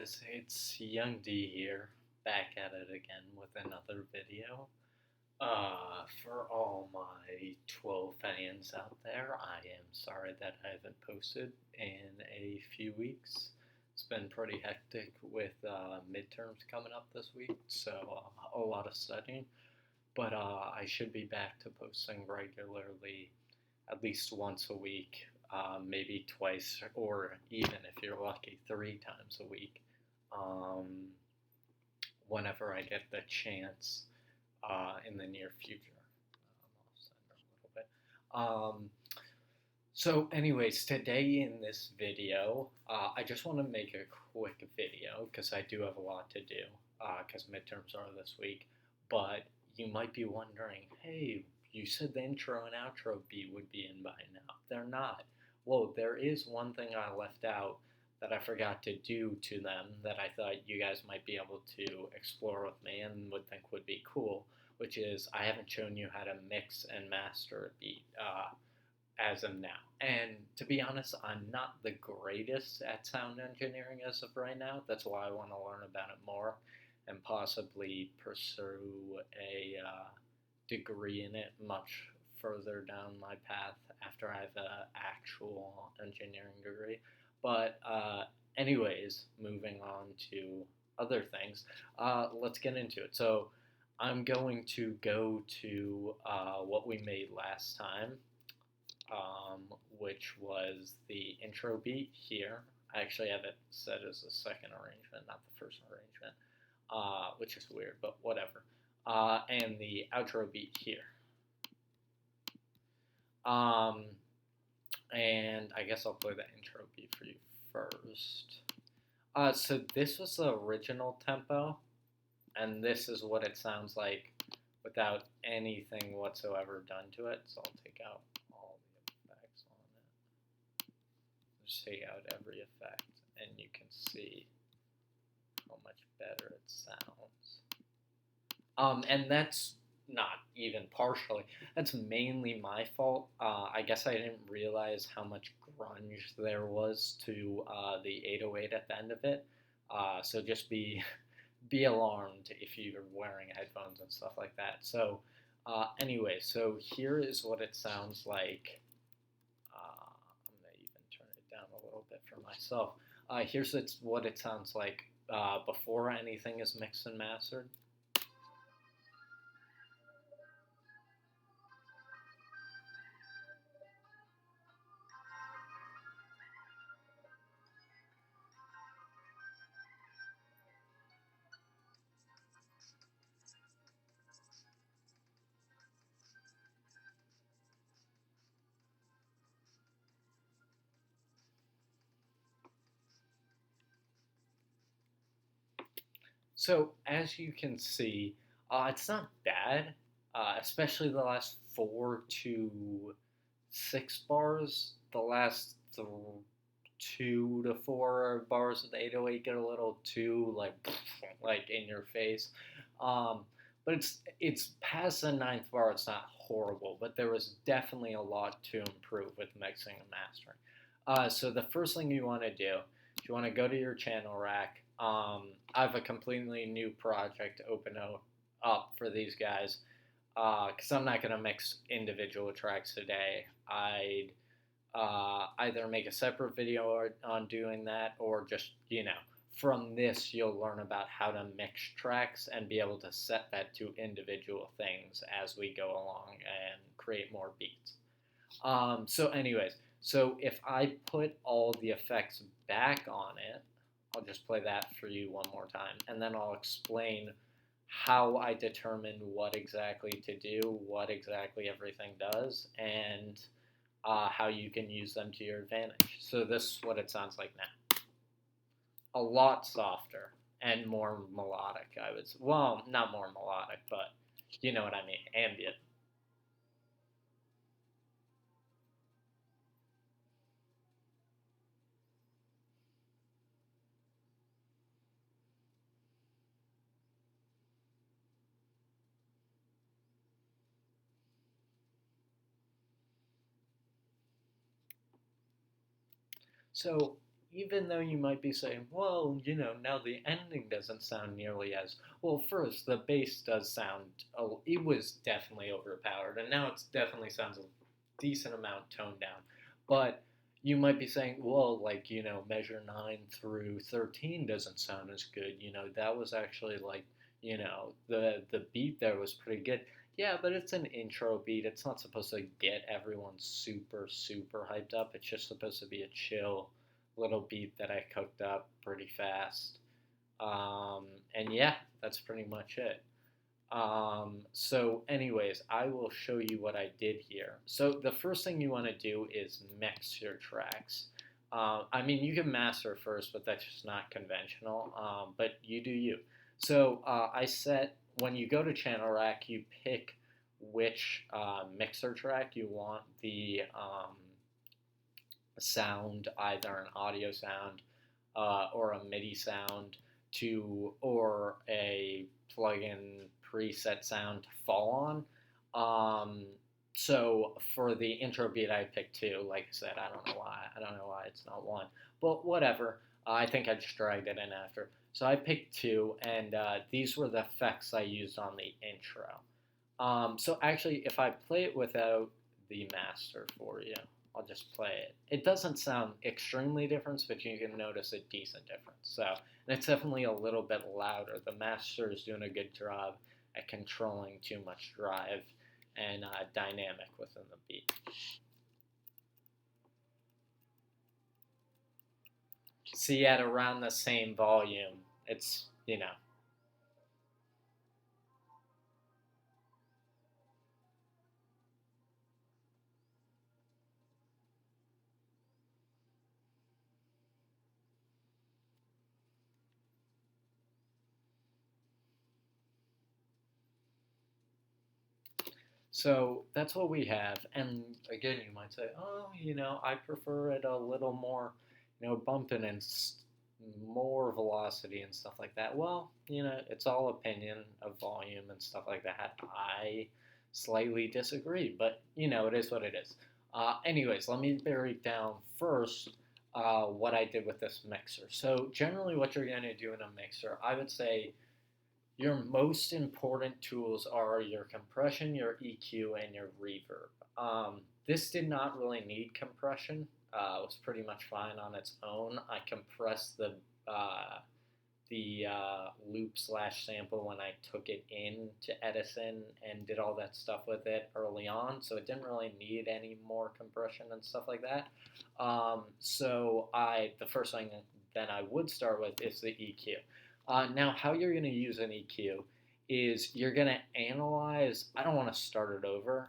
It's Young D here, back at it again with another video. For all my 12 fans out there, I am sorry that I haven't posted in a few weeks. It's been pretty hectic with midterms coming up this week, so a lot of studying. But I should be back to posting regularly, at least once a week, maybe twice, or even if you're lucky, 3 times a week. Um, Whenever I get the chance in the near future. I'll send a little bit. Anyways, today in this video, I just want to make a quick video because I do have a lot to do because midterms are this week. But you might be wondering, hey, you said the intro and outro beat would be in by now. They're not. Well, there is one thing I left out that I forgot to do to them that I thought you guys might be able to explore with me and would think would be cool, which is I haven't shown you how to mix and master a beat as of now. And to be honest, I'm not the greatest at sound engineering as of right now. That's why I want to learn about it more and possibly pursue a degree in it much further down my path after I have an actual engineering degree. But, anyways, moving on to other things, let's get into it. So, I'm going to go to what we made last time, which was the intro beat here. I actually have it set as the second arrangement, not the first arrangement, which is weird, but whatever. And the outro beat here. And I guess I'll play the intro beat for you first. So this was the original tempo, and this is what it sounds like without anything whatsoever done to it. So I'll take out all the effects on it. Just take out every effect, and you can see how much better it sounds. And that's not even partially. That's mainly my fault. I guess I didn't realize how much grunge there was to the 808 at the end of it. So just be alarmed if you're wearing headphones and stuff like that. So anyway, so here is what it sounds like. I'm gonna even turn it down a little bit for myself. Here's what it sounds like before anything is mixed and mastered. So as you can see, it's not bad, especially the last 4 to 6 bars. The last 2 to 4 bars of the 808 get a little too like in your face. Um, but it's past the ninth bar. It's not horrible, but there was definitely a lot to improve with mixing and mastering. So the first thing you want to do is you want to go to your channel rack. I have a completely new project open up for these guys because I'm not going to mix individual tracks today. I'd either make a separate video on doing that or just, from this you'll learn about how to mix tracks and be able to set that to individual things as we go along and create more beats. So if I put all the effects back on it, I'll just play that for you one more time, and then I'll explain how I determine what exactly to do, what exactly everything does, and how you can use them to your advantage. So this is what it sounds like now. A lot softer and more melodic, I would say. Well, not more melodic, but you know what I mean, ambient. So even though you might be saying, well, now the ending doesn't sound nearly as well. First, the bass does sound, oh, it was definitely overpowered, and now it definitely sounds a decent amount toned down. But you might be saying, well, like, measure 9 through 13 doesn't sound as good. That was actually like, the beat there was pretty good. Yeah, but it's an intro beat. It's not supposed to get everyone super, super hyped up. It's just supposed to be a chill little beat that I cooked up pretty fast. And yeah, that's pretty much it. So, anyways, I will show you what I did here. So, the first thing you want to do is mix your tracks. I mean, you can master first, but that's just not conventional. But you do you. So, I set, when you go to Channel Rack, you pick which mixer track you want the sound, either an audio sound or a MIDI sound or a plug-in preset sound to fall on. So for the intro beat, I picked two. Like I said, I don't know why. I don't know why it's not one, but whatever. I think I just dragged it in after. So I picked two, and these were the effects I used on the intro. So actually, if I play it without the master for you, I'll just play it. It doesn't sound extremely different, but you can notice a decent difference. So, and it's definitely a little bit louder. The master is doing a good job at controlling too much drive and dynamic within the beat. See, at around the same volume, it's. So that's what we have. And again, you might say, oh, I prefer it a little more, bumping and more velocity and stuff like that. Well, it's all opinion of volume and stuff like that. I slightly disagree, but, it is what it is. Anyways, let me break down first what I did with this mixer. So generally what you're going to do in a mixer, I would say your most important tools are your compression, your EQ, and your reverb. This did not really need compression. It was pretty much fine on its own. I compressed the loop slash sample when I took it in to Edison and did all that stuff with it early on, so it didn't really need any more compression and stuff like that. So the first thing that I would start with is the EQ. Now, how you're going to use an EQ is you're going to analyze. I don't want to start it over,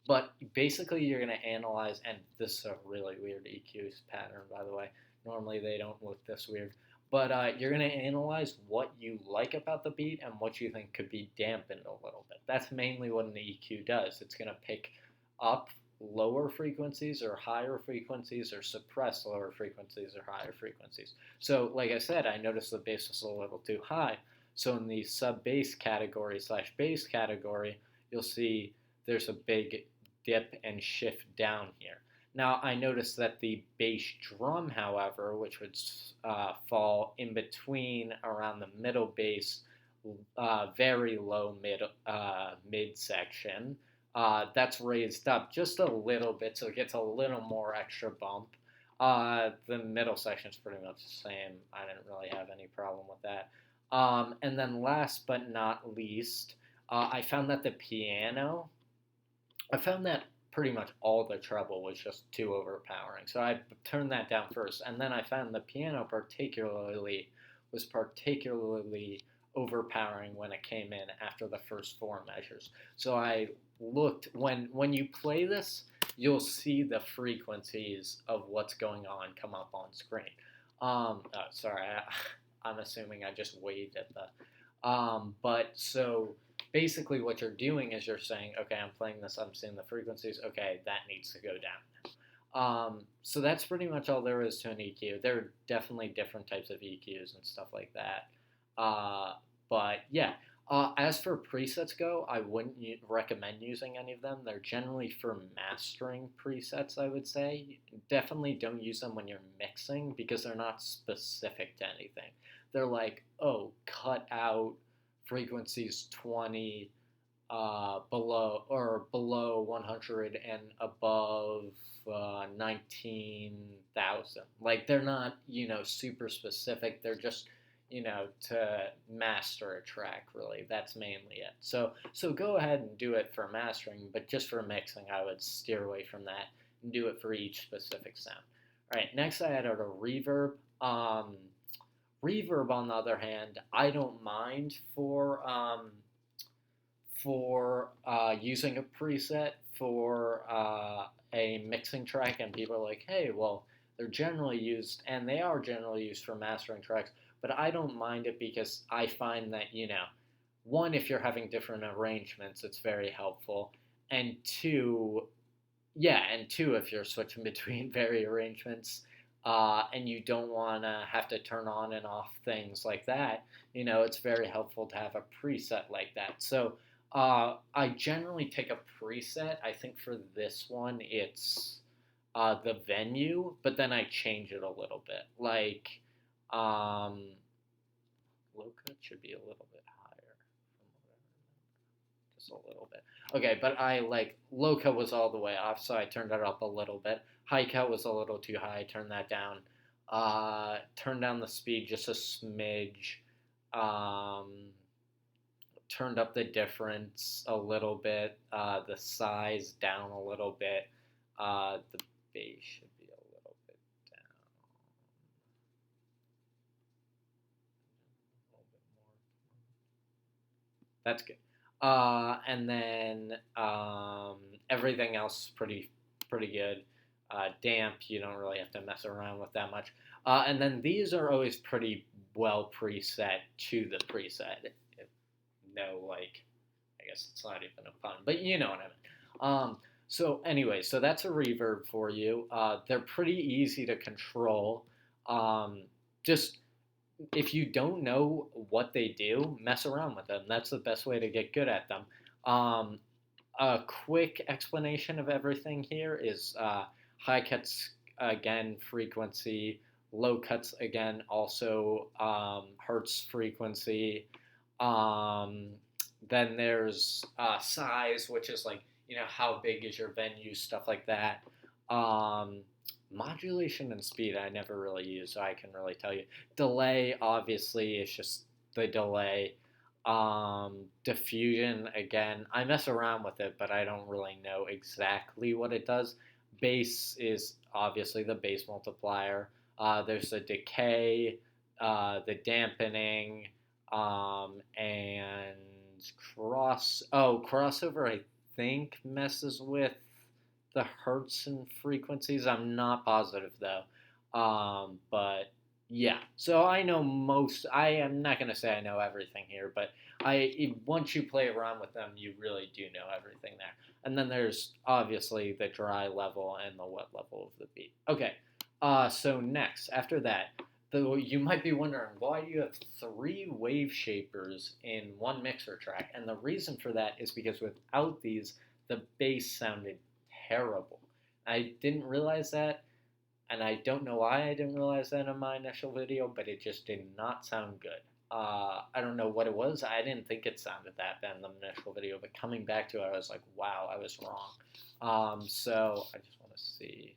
but basically you're going to analyze, and this is a really weird EQ pattern, by the way. Normally they don't look this weird. But you're going to analyze what you like about the beat and what you think could be dampened a little bit. That's mainly what an EQ does. It's going to pick up lower frequencies or higher frequencies or suppress lower frequencies or higher frequencies. So, like I said, I noticed the bass was a little too high. So in the sub-bass category slash bass category, you'll see there's a big dip and shift down here. Now, I noticed that the bass drum, however, which would fall in between around the middle bass, very low mid section, that's raised up just a little bit, so it gets a little more extra bump. The middle section is pretty much the same. I didn't really have any problem with that. And then last but not least, I found that I found that pretty much all the treble was just too overpowering. So I turned that down first, and then I found the piano was particularly overpowering when it came in after the first four measures. So I looked when you play this, you'll see the frequencies of what's going on come up on screen. Sorry, I'm assuming I just waved at the. But so basically, what you're doing is you're saying, okay, I'm playing this, I'm seeing the frequencies. Okay, that needs to go down. So that's pretty much all there is to an EQ. There are definitely different types of EQs and stuff like that. But yeah, As for presets go, I wouldn't recommend using any of them. They're generally for mastering presets, I would say. Definitely don't use them when you're mixing because they're not specific to anything. They're like, oh, cut out frequencies 20 below 100 and above 19,000. Like they're not, super specific. They're just, to master a track. Really, that's mainly it. So go ahead and do it for mastering, but just for mixing, I would steer away from that and do it for each specific sound. All right, next I added a reverb. Reverb, on the other hand, I don't mind for using a preset for a mixing track, and people are like, hey, well, they're generally used, and they are generally used for mastering tracks, but I don't mind it because I find that, one, if you're having different arrangements, it's very helpful, and two, yeah, and two, if you're switching between various arrangements, and you don't want to have to turn on and off things like that, it's very helpful to have a preset like that. So I generally take a preset. I think for this one, it's the venue, but then I change it a little bit. Like, low cut should be a little bit higher from what I remember. Just a little bit. Okay, but I like low cut was all the way off, so I turned it up a little bit. High cut was a little too high. I turned that down. Turned down the speed just a smidge. Um, Turned up the difference a little bit, the size down a little bit, the bass should be a little bit down, a little bit more. That's good. And then everything else is pretty good. Damp, you don't really have to mess around with that much. And then these are always pretty well preset to the preset. No, like, I guess it's not even a pun, but you know what I mean. So anyway, so that's a reverb for you. They're pretty easy to control. Um, just if you don't know what they do, mess around with them. That's the best way to get good at them. Um, a quick explanation of everything here is high cuts again frequency, low cuts again also hertz frequency. Um, then there's size, which is like, how big is your venue, stuff like that. Um, Modulation and speed, I never really use, so I can really tell you. Delay, obviously, is just the delay. Diffusion, again, I mess around with it, but I don't really know exactly what it does. Bass is obviously the bass multiplier. There's the decay, the dampening, and crossover I think messes with the hertz and frequencies. I'm not positive though. But yeah, so I know most. I am not gonna say I know everything here, but once you play around with them, you really do know everything there. And then there's obviously the dry level and the wet level of the beat. Okay, so next after that, though you might be wondering why do you have three wave shapers in one mixer track, and the reason for that is because without these, the bass sounded terrible. I didn't realize that, and I don't know why I didn't realize that in my initial video, but it just did not sound good. I don't know what it was. I didn't think it sounded that bad in the initial video, but coming back to it, I was like, wow, I was wrong. So I just want to see.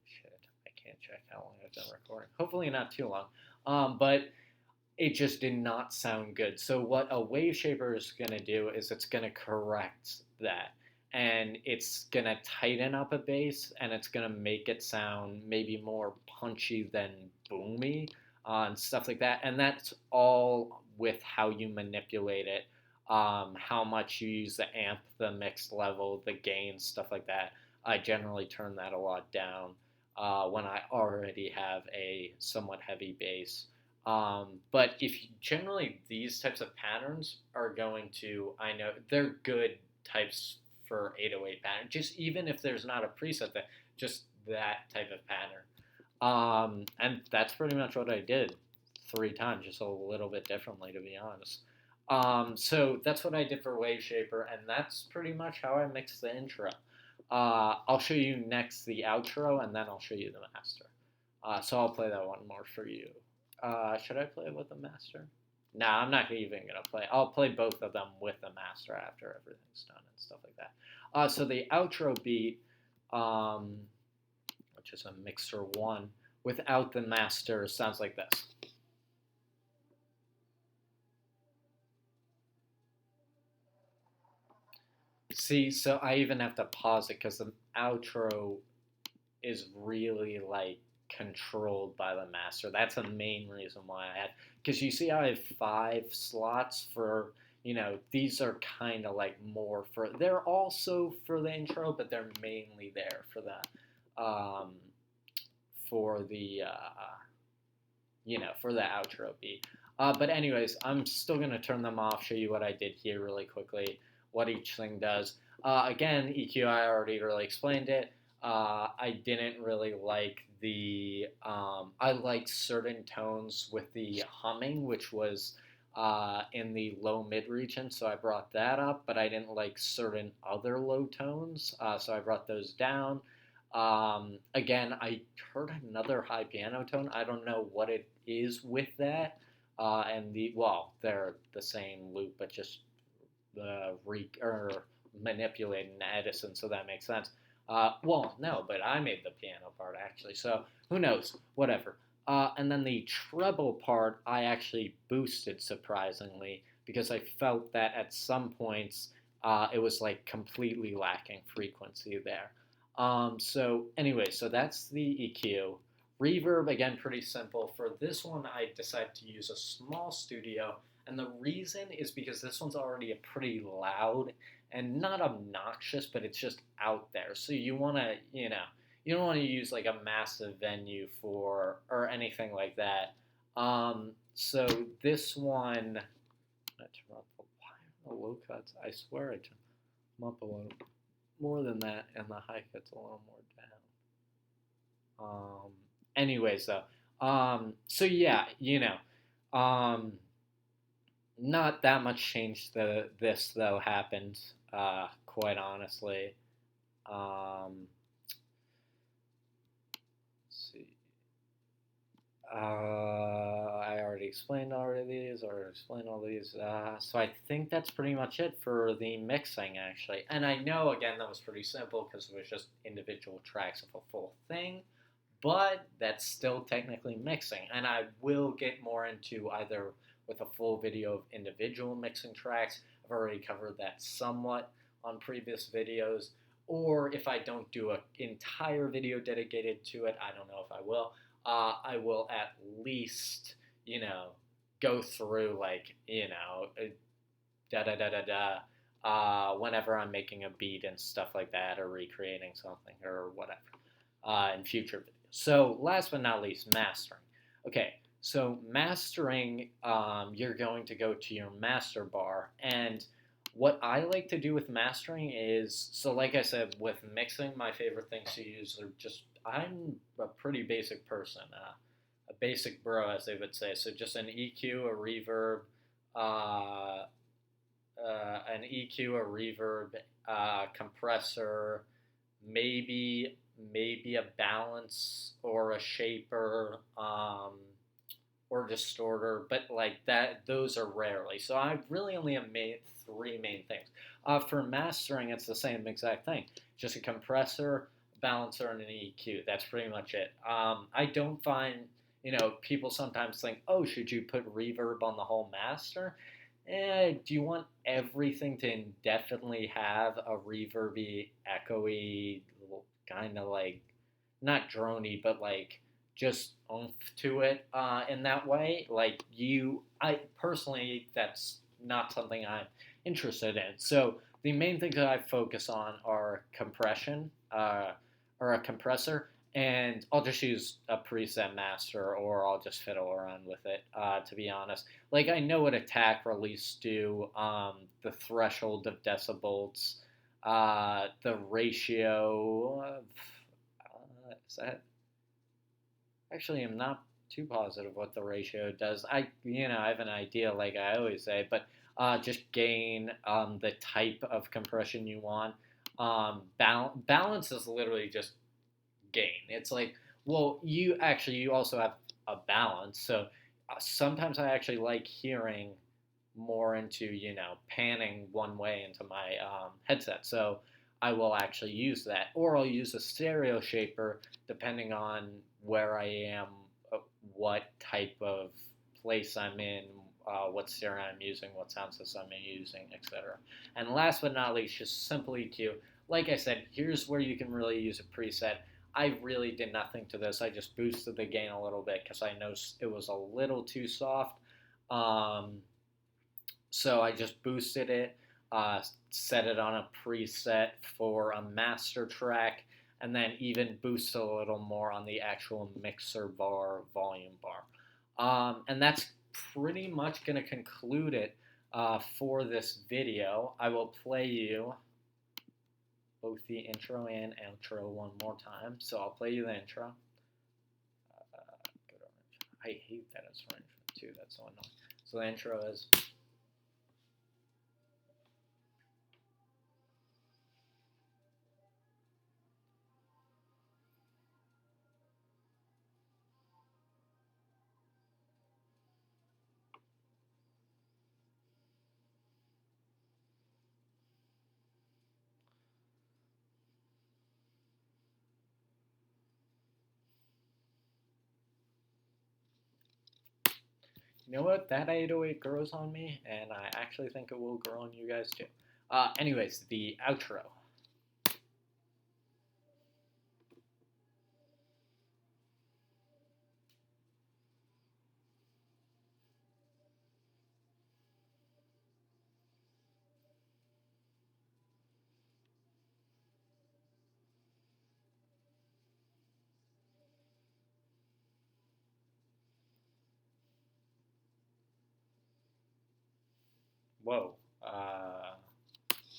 Shit, I can't check how long I've been recording. Hopefully not too long. But it just did not sound good. So what a wave shaper is going to do is it's going to correct that. And it's going to tighten up a bass, and it's going to make it sound maybe more punchy than boomy, and stuff like that. And that's all with how you manipulate it, how much you use the amp, the mixed level, the gain, stuff like that. I generally turn that a lot down when I already have a somewhat heavy bass. But if generally these types of patterns are going to, I know they're good types for 808 pattern. Just even if there's not a preset, that just that type of pattern. And that's pretty much what I did 3 times, just a little bit differently, to be honest. So that's what I did for Wave Shaper, and that's pretty much how I mix the intro. I'll show you next the outro, and then I'll show you the master. So I'll play that one more for you. Should I play it with the master? Nah, I'm not even gonna play. I'll play both of them with the master after everything's done and stuff like that. So the outro beat, um, which is a mixer one, without the master, sounds like this. See, so I even have to pause it because the outro is really like controlled by the master. That's the main reason why I had, because you see I have 5 slots for, these are kind of like more for, they're also for the intro, but they're mainly there for um, for the outro beat. But anyways, I'm still gonna turn them off, show you what I did here really quickly, what each thing does. Again, EQ, I already really explained it. I didn't really like I like certain tones with the humming, which was in the low mid region, so I brought that up, but I didn't like certain other low tones, so I brought those down. Again, I heard another high piano tone. I don't know what it is with that. They're the same loop, but just manipulating Edison, so that makes sense. No, but I made the piano part actually, so who knows? Whatever. And then the treble part, I actually boosted surprisingly because I felt that at some points it was like completely lacking frequency there. So that's the EQ. Reverb, again, pretty simple. For this one, I decided to use a small studio, and the reason is because this one's already a pretty loud and not obnoxious, but it's just out there. So you don't want to use like a massive venue for or anything like that. So this one, I turn up the low cuts. I swear I turn them up a little more than that, and the high cut's a little more down. Anyways, though, so yeah, not that much change. This though happened. Quite honestly. Let's see. I already explained all these. So I think that's pretty much it for the mixing, actually. And I know, again, that was pretty simple because it was just individual tracks of a full thing, but that's still technically mixing. And I will get more into either with a full video of individual mixing tracks. I've already covered that somewhat on previous videos. Or if I don't do an entire video dedicated to it, I don't know if I will. I will at least, go through like, da da da da da, whenever I'm making a beat and stuff like that, or recreating something or whatever, in future videos. So last but not least, mastering. Okay, so mastering, you're going to go to your master bar, and what I like to do with mastering is, so like I said, with mixing, my favorite things to use are just, I'm a pretty basic person, a basic bro, as they would say. So just an EQ, a reverb, uh, a reverb, compressor, maybe a balance or a shaper, or distorter, but like that, those are rarely. So I really only have made 3 main things. For mastering, it's the same exact thing. Just a compressor, balancer, and an EQ. That's pretty much it. I don't find, people sometimes think, oh, should you put reverb on the whole master? Do you want everything to indefinitely have a reverby, echoey, kind of like, not drony, but like just oomph to it in that way. I personally, that's not something I'm interested in. So the main things that I focus on are compression, or a compressor, and I'll just use a preset master, or I'll just fiddle around with it. To be honest, like I know what attack release do, the threshold of decibels, the ratio of is that actually I'm not too positive what the ratio does. I have an idea, like I always say, but just gain the type of compression you want. Balance is literally just gain. It's like, well, you also have a balance. So sometimes I actually like hearing more into panning one way into my headset. So I will actually use that, or I'll use a stereo shaper depending on where I am, uh, what type of place I'm in, what stereo I'm using, what sound system I'm using, etc. And last but not least, just simple EQ. Like I said, here's where you can really use a preset. I really did nothing to this. I just boosted the gain a little bit because I know it was a little too soft. Um, so I just boosted it, set it on a preset for a master track, and then even boosted a little more on the actual mixer bar, volume bar. And that's pretty much going to conclude it for this video. I will play you both the intro and outro one more time. So I'll play you the intro. I hate that it's arrangement too. That's so annoying. So the intro is. You know what? That 808 grows on me, and I actually think it will grow on you guys too. Anyways, the outro. Whoa.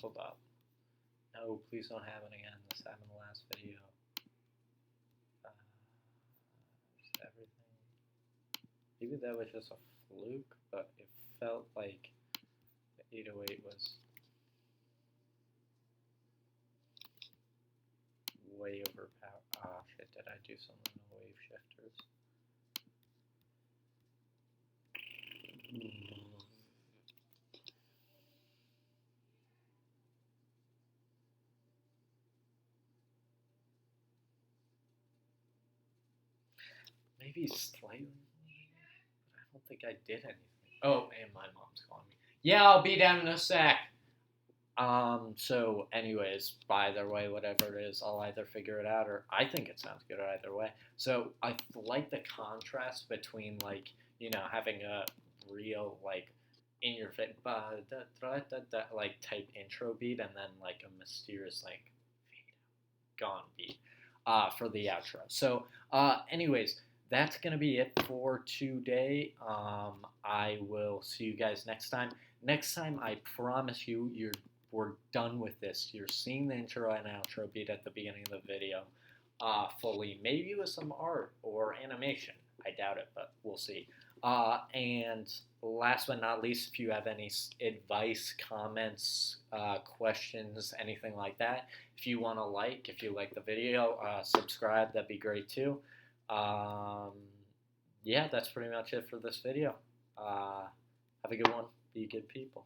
Hold up. No, please don't happen again. This happened in the last video. Everything. Maybe that was just a fluke, but it felt like the 808 was way overpowered. Ah, shit, did I do something in the wave shifters? Maybe slightly, but I don't think I did anything. Oh, and my mom's calling me. Yeah, I'll be down in a sec. So anyways, either way, whatever it is, I'll either figure it out, or I think it sounds good either way. So I like the contrast between, like, having a real, like, in your face, like, type intro beat, and then, like, a mysterious, like, gone beat, for the outro. So, anyways, that's gonna be it for today. I will see you guys next time. Next time, I promise you, we're done with this. You're seeing the intro and outro beat at the beginning of the video, fully, maybe with some art or animation. I doubt it, but we'll see. And last but not least, if you have any advice, comments, questions, anything like that, if you want to if you like the video, subscribe, that'd be great too. Yeah, that's pretty much it for this video. Have a good one. Be good people.